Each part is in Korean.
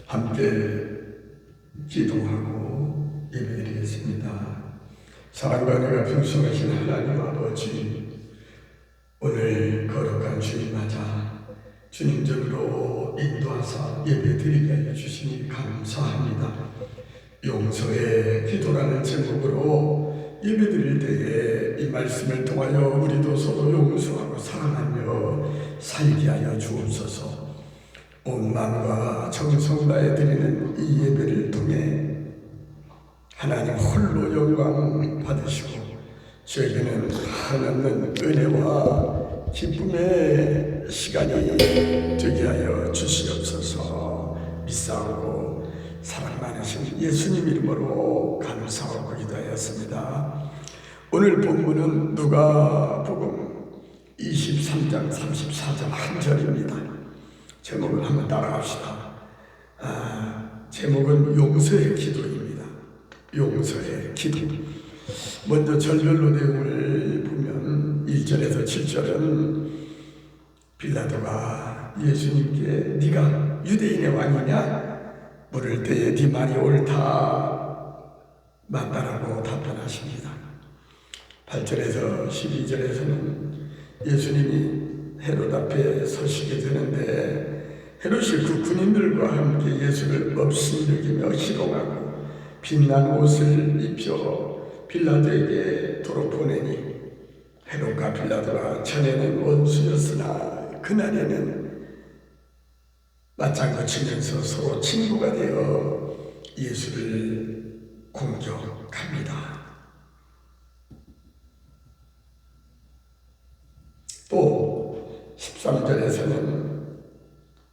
함께 기도하고 예배드리겠습니다. 사랑과 은혜가 풍성하신 하나님 아버지, 오늘 거룩한 주일 맞아 주님적으로 인도하사 예배드리게 하여 주시니 감사합니다. 용서의 기도라는 제목으로 예배드릴 때에 이 말씀을 통하여 우리도 서로 용서하고 사랑하며 살게 하여 주옵소서. 온 마음과 정성 다해 드리는 이 예배를 통해 하나님 홀로 영광 받으시고 저에게는 한없는 은혜와 기쁨의 시간이 되게 하여 주시옵소서. 믿사오고 사랑 많으신 예수님 이름으로 감사하고 기도하였습니다. 오늘 본문은 누가복음 23장 34절 한 절입니다. 제목을 한번 따라갑시다. 제목은 용서의 기도입니다. 용서의 기도. 먼저 절별로 내용을 보면 1절에서 7절은 빌라도가 예수님께 네가 유대인의 왕이냐? 물을 때에 네 말이 옳다 맞다라고 답변하십니다. 8절에서 12절에서는 예수님이 헤롯 앞에 서시게 되는데 헤롯이 그 군인들과 함께 예수를 업신여기며 희롱하고 빛난 옷을 입혀 빌라도에게 도로 보내니 헤롯과 빌라도가 전에는 원수였으나 그날에는 맞장구 치면서 서로 친구가 되어 예수를 공격합니다. 또 13절에서는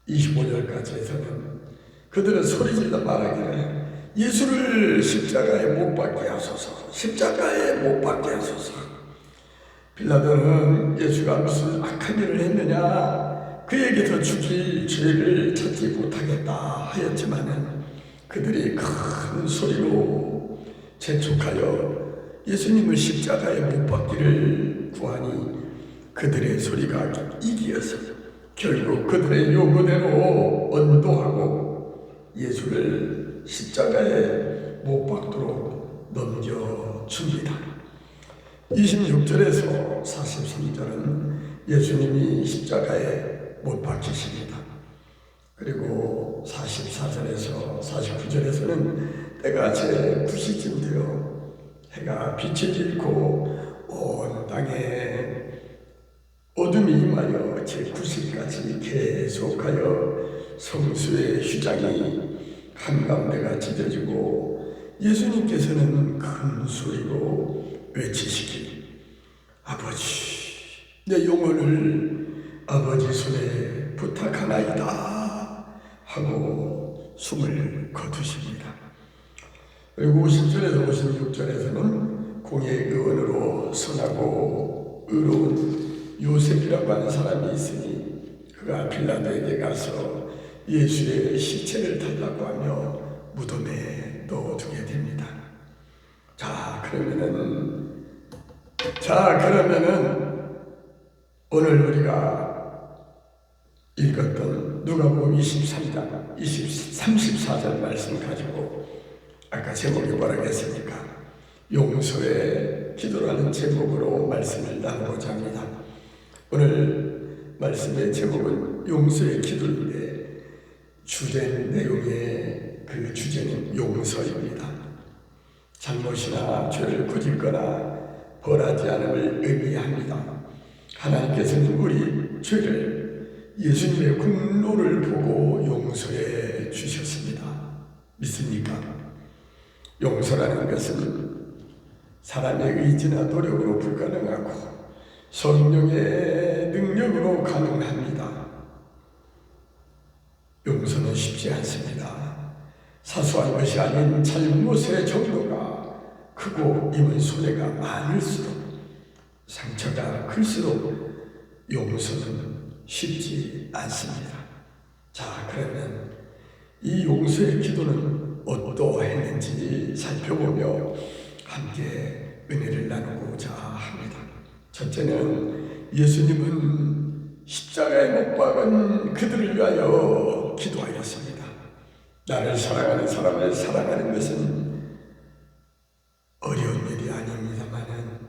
25절까지에서는 그들은 소리질러 말하기를 예수를 십자가에 못 박게 하소서, 십자가에 못 박게 하소서. 빌라도는 예수가 무슨 악한 일을 했느냐, 그에게서 죽일 죄를 찾지 못하겠다 하였지만은 그들이 큰 소리로 재촉하여 예수님을 십자가에 못 박기를 구하니 그들의 소리가 이기어서 결국 그들의 요구대로 언도하고 예수를 십자가에 못 박도록 넘겨줍니다. 26절에서 43절은 예수님이 십자가에 못 박히십니다. 그리고 44절에서 49절에서는 때가 제 9시쯤 되어 해가 빛이 잃고 온 땅에 어둠이 임하여 제 9시까지 계속하여 성수의 휘장이 한가운데가 찢어지고 예수님께서는 큰 소리로 외치시길 아버지, 내 영혼을 아버지 손에 부탁하나이다 하고 숨을 거두십니다. 그리고 50절에서 56절에서는 공의 의원으로 선하고 의로운 요셉이라고 하는 사람이 있으니 그가 빌라도에게 가서 예수의 시체를 달라고 하며 무덤에 넣어두게 됩니다. 자, 그러면은 오늘 우리가 읽었던 누가복음 23장 34절 말씀 가지고 아까 제목이 뭐라고 했습니까? 용서의 기도라는 제목으로 말씀을 나누고자 합니다. 오늘 말씀의 제목은 용서의 기도인데 주된 내용의 그 주제는 용서입니다. 잘못이나 죄를 꾸짖거나 벌하지 않음을 의미합니다. 하나님께서는 우리 죄를 예수님의 공로를 보고 용서해 주셨습니다. 믿습니까? 용서라는 것은 사람의 의지나 노력으로 불가능하고 성령의 능력으로 가능합니다. 용서는 쉽지 않습니다. 사소한 것이 아닌 잘못의 정도가 크고 입은 손해가 많을수록 상처가 클수록 용서는 쉽지 않습니다. 자, 그러면 이 용서의 기도는 어떠했는지 살펴보며 함께 은혜를 나누고자 합니다. 첫째는 예수님은 십자가에 못 박은 그들을 위하여 기도하였습니다. 나를 사랑하는 사람을 사랑하는 것은 어려운 일이 아닙니다만은,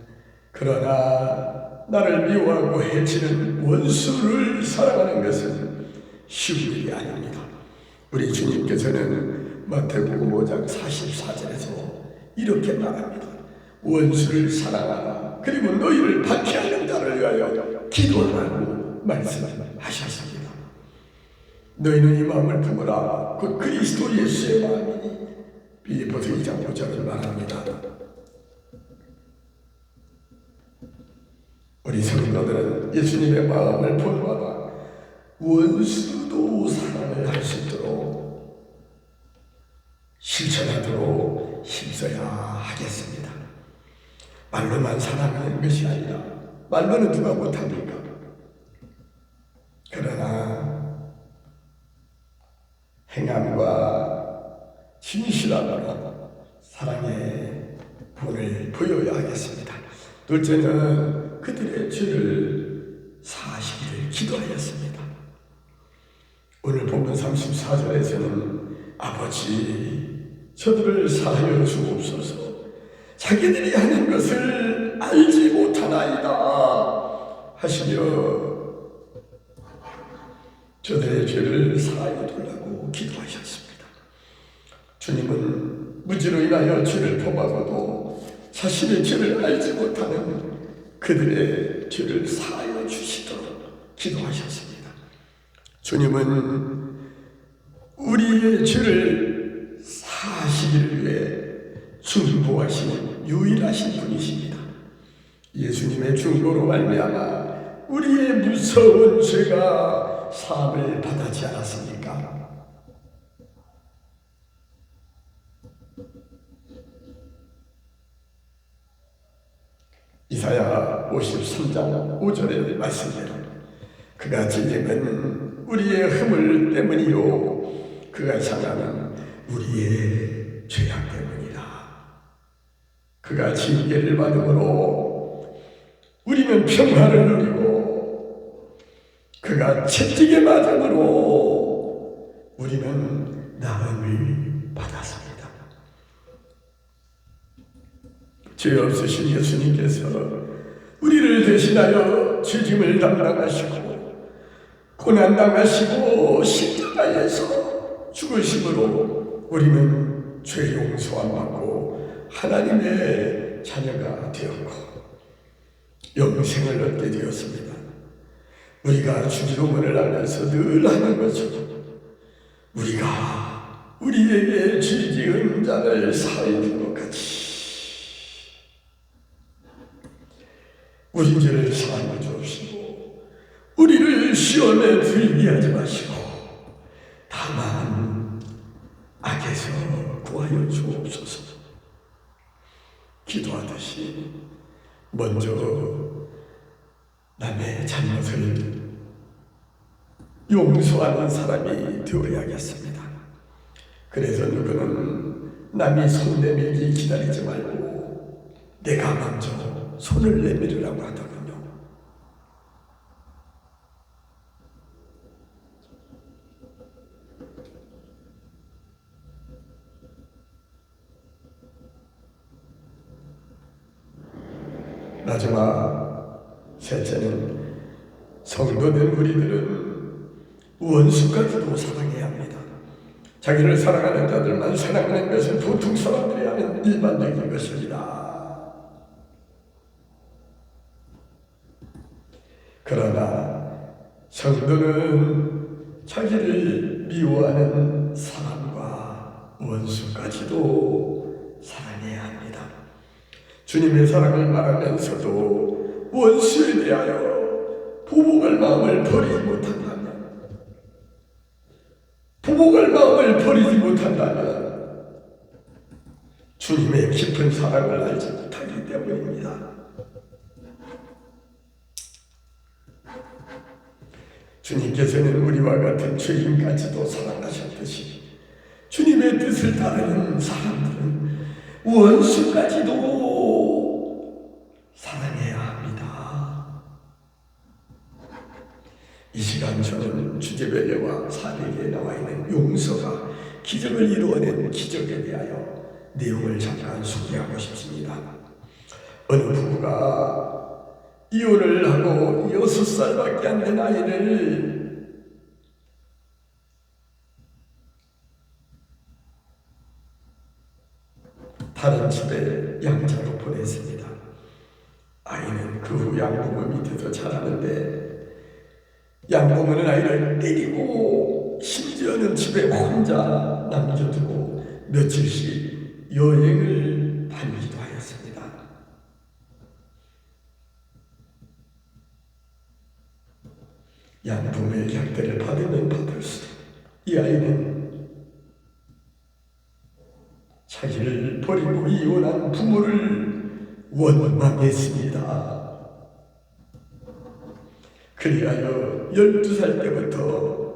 그러나 나를 미워하고 해치는 원수를 사랑하는 것은 쉬운 일이 아닙니다. 우리 주님께서는 마태복음 5장 44절에서 이렇게 말합니다. 원수를 사랑하라. 그리고 너희를 박해하는 자를 위하여 기도하라고 말씀하셨습니다. 너희는 이 마음을 품으라. 곧 그리스도 예수의 마음이니. 빌립보서 2장 5절을 말합니다. 우리 성도들은 예수님의 마음을 본받아 원수도 사랑을 할 수 있도록 실천하도록 힘써야 하겠습니다. 말로만 사랑하는 것이 아니라, 말로는 누가 못합니까? 그러나 행함과 진실함으로 사랑의 본을 보여야 하겠습니다. 둘째는 그들의 죄를 사하시기를 기도하였습니다. 오늘 본문 34절에서는 아버지 저들을 사하여 주옵소서, 자기들이 하는 것을 알지 못하나이다 하시며 저들의 죄를 사하여 달라고 기도하셨습니다. 주님은 무지로 인하여 죄를 범하고도 자신의 죄를 알지 못하는 그들의 죄를 사하여 주시도록 기도하셨습니다. 주님은 우리의 죄를 사하시기를 위해 중보하시는 유일하신 분이십니다. 예수님의 중보로 말미암아 우리의 무서운 죄가 사함을 받았지 않았습니까? 이사야 53장 5절의 말씀대로 그가 찔림은 우리의 허물 때문이요 그가 상함은 우리의 죄악 때문이라. 그가 징계를 받음으로 우리는 평화를 누리고 그가 채찍에 맞음으로 우리는 나음을 받았습니다. 죄 없으신 예수님께서 우리를 대신하여 죄짐을 담당하시고 고난당하시고 십자가에서 죽으심으로 우리는 죄 용서함 받고 하나님의 자녀가 되었고 영생을 얻게 되었습니다. 우리가 주기도문을 하면서 늘 하는 것처럼 우리가 우리에게 죄 지은 자를 사하여 준 것 같이 우리 죄를 사하여 주옵시고 우리를 시험에 들게 하지 마시고 다만 악에서 구하여 주옵소서. 기도하듯이 먼저 남의 잘못을 용서하는 사람이 되어야겠습니다. 그래서 누구는 남이 손 내밀기 기다리지 말고 내가 먼저 손을 내밀으라고 하더군요. 마지막 셋째는 성도된 우리들은 원수까지도 사랑해야 합니다. 자기를 사랑하는 자들만 사랑하는 것은 보통 사람들이 하는 일반적인 것입니다. 그러나 성도는 자기를 미워하는 사람과 원수까지도 사랑해야 합니다. 주님의 사랑을 말하면서도 원수에 대하여 보복할 마음을 버리지 못한다면 주님의 깊은 사랑을 알지 못하기 때문입니다. 주님께서는 우리와 같은 죄인까지도 사랑하셨듯이 주님의 뜻을 따르는 사람들은 원수까지도 사랑해야 합니다. 이 시간 저는 주제별례와 사례에 나와 있는 용서가 기적을 이루어낸 기적에 대하여 내용을 잠깐 소개하고 싶습니다. 어느 부부가 이혼을 하고 6살밖에 안 된 아이를 다른 집에 양자로 보냈습니다. 아이는 그 후 양부모 밑에서 자라는데 양부모는 아이를 때리고 심지어는 집에 혼자 남겨두고 며칠씩 여행을 다니기도 하였습니다. 양부모의 격대를 받으면 받을수록 이 아이는 자기를 버리고 이혼한 부모를 원망했습니다. 그리하여 12살 때부터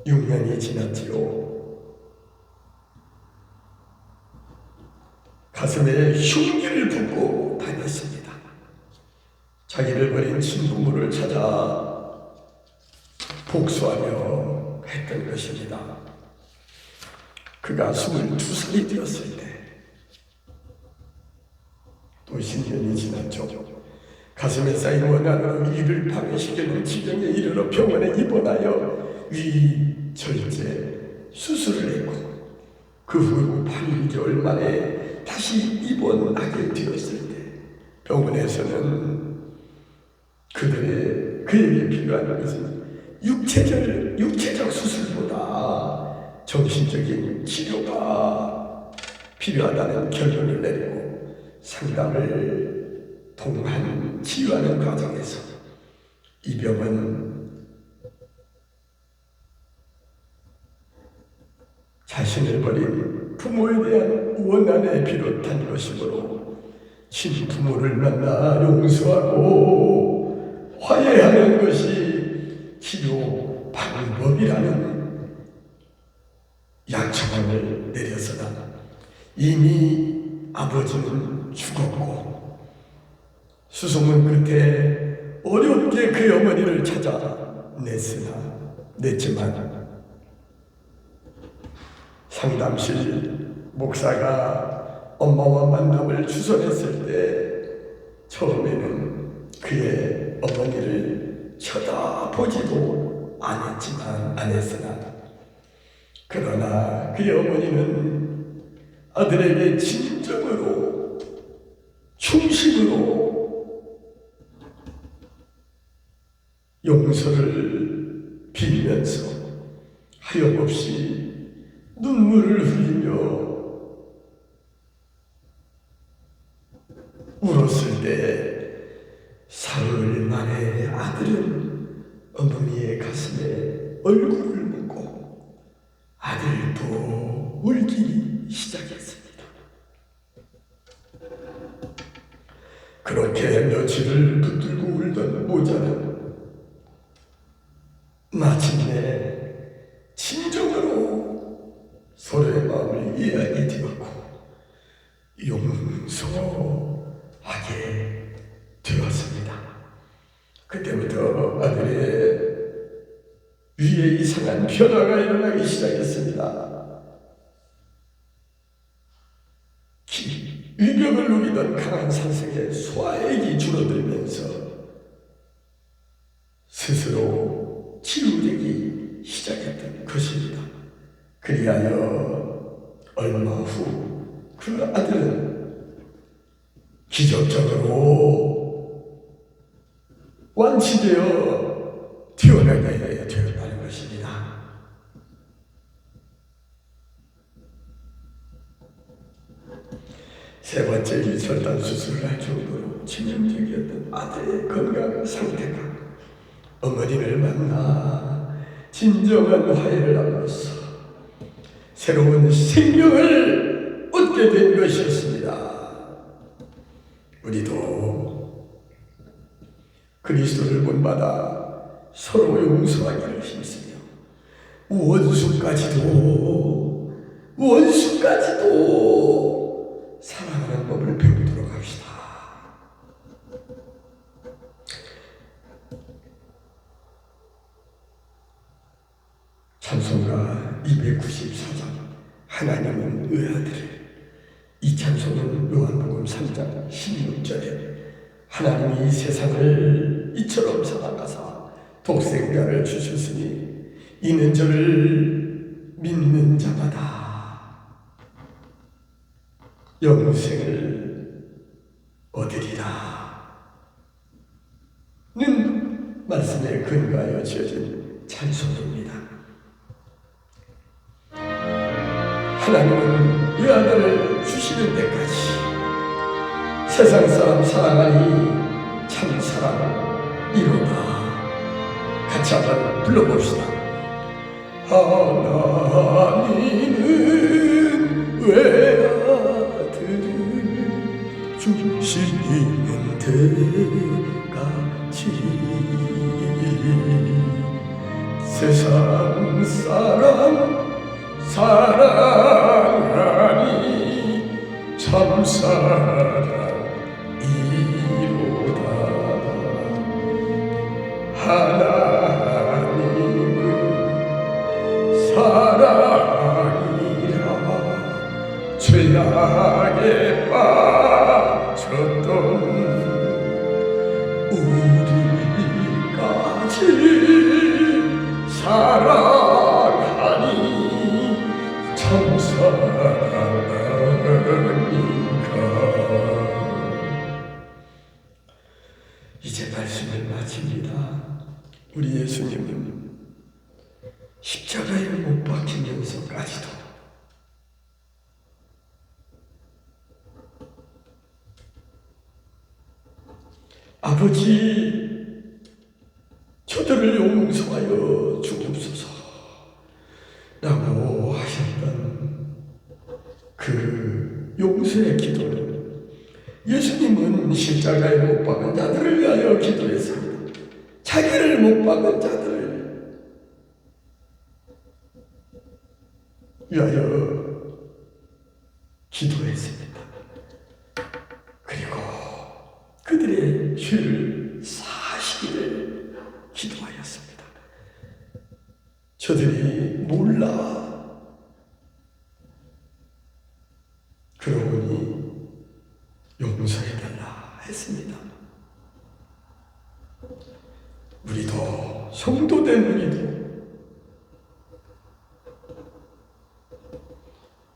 6년이 지났지요. 가슴에 흉기를 붓고 다녔습니다. 자기를 버린 친부모를 찾아 복수하려 했던 것입니다. 그가 22살이 되었을 때 또 10년이 지났죠. 가슴에 쌓인 원한으로 위를 파괴시키는 지경에 이르러 병원에 입원하여 위 절제 수술을 했고 그 후 8개월 만에 다시 입원하게 되었을 때 병원에서는 그에게 필요한 것은 육체적 수술보다 정신적인 치료가 필요하다는 결론을 내리고 상담을 통한 치유하는 과정에서 이 병은 자신을 버린 부모에 대한 원한에 비롯한 것이므로 친부모를 만나 용서하고 화해하는 것이 치료 방법이라는 약초방을 내려서다. 이미 아버지는 죽었고 수소문 끝에 어렵게 그 어머니를 찾아냈지만 상담실 목사가 엄마와 만남을 주선했을 때 처음에는 그의 어머니를 쳐다보지도 않았으나 그러나 그의 어머니는 아들에게 진정으로 충심으로 용서를 빌면서 하염없이 눈물을 흘리며 울었을 때 사흘 만에 아들은 어머니의 가슴에 얼굴을 묻고 아들도 울기 시작했습니다. 그렇게 며칠을 붙들고 울던 모자는 마침내 진정으로 서로의 마음을 이해하게 되었고 용서하게 되었습니다. 그때부터 아들의 위에 이상한 변화가 일어나기 시작했습니다. 위벽을 누리던 강한 산성에 소화액이 줄어들면서 스스로 치유되기 시작했던 것입니다. 그리하여 얼마 후 그 아들은 기적적으로 완치되어 태어나게 되었다는 것입니다. 세 번째 일절단 수술을 할 정도로 치명적이었던 아들의 건강 상태가 어머니를 만나 진정한 화해를 함으로써 새로운 생명을 얻게 된 것이었습니다. 우리도 그리스도를 본받아 서로 용서하기를 힘쓰며 원수까지도 사랑하는 법을 배우도록 합시다. 찬송가 294장 하나님은 의아들을, 이 찬송은 요한복음 3장 16절에 하나님이 세상을 이처럼 사랑하사 독생자를 주셨으니 이는 저를 믿는 자마다 영생을 얻으리라 는 말씀에 근거하여 지어진 찬송입니다. 하나님은 의아들을 주시는 데까지 세상 사람 사랑하니 참 사랑이로다. 같이 한번 불러봅시다. 하나님은 외아들을 주시는 데까지 세상 사람 사랑하니 참 사랑이로다. 하나님은 사랑이라 죄악에 빠졌던 우리까지 사랑하니 참 사랑인가. 이제 말씀을 마칩니다. 우리 예수님은 십자가에 못 박히면서까지도 아버지 저들을 용서하여 주옵소서 라고 하셨던 그 용서의 기도를 예수님은 십자가에 못 박은 자들을 위하여 기도했습니다. 자기를 못 박은 자들을 위하여 기도했습니다. 그리고 그들의 죄를 사시기를 기도하였습니다. 저들이 몰라 그러니 용서해달라 했습니다. 우리도 성도된 우리도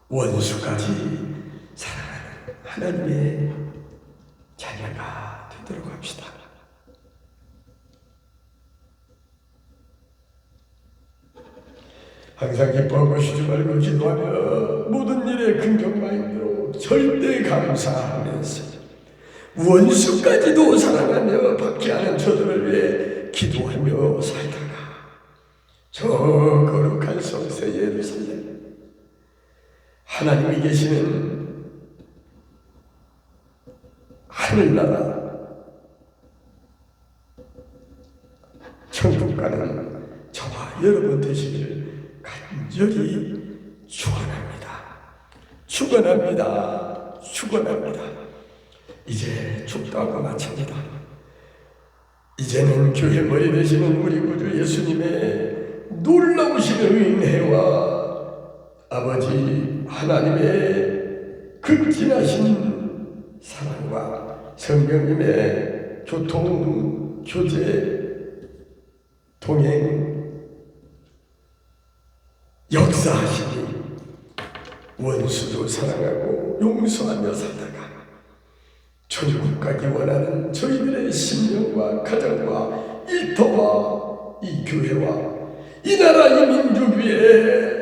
원수까지 사랑하는 하나님의 자녀가 되도록 합시다. 항상 기뻐하고 쉬지 말고 기도하며 모든 일에 긍정 마인드로 절대 감사하면서 원수까지도 사랑하며 박해하는 저들을 위해 기도하며 살다가 저 거룩한 성세 예루살렘 하나님이 계시는 하늘나라 천국 가는 저와 여러분 되시기를 간절히 축원합니다. 축원합니다. 축원합니다. 이제 축도하고 마칩니다. 이제는 교회 머리 되시는 우리 구주 예수님의 놀라우신 은혜와 아버지 하나님의 극진하신 사랑과 성령님의 교통, 교제, 동행, 역사하시니 원수도 사랑하고 용서하며 살다가 천국 가기 원하는 저희들의 심령과 가정과 일터와 이 교회와 이 나라 이 민족 위에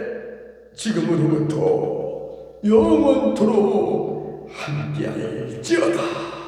지금으로부터 영원토록 함께할지어다.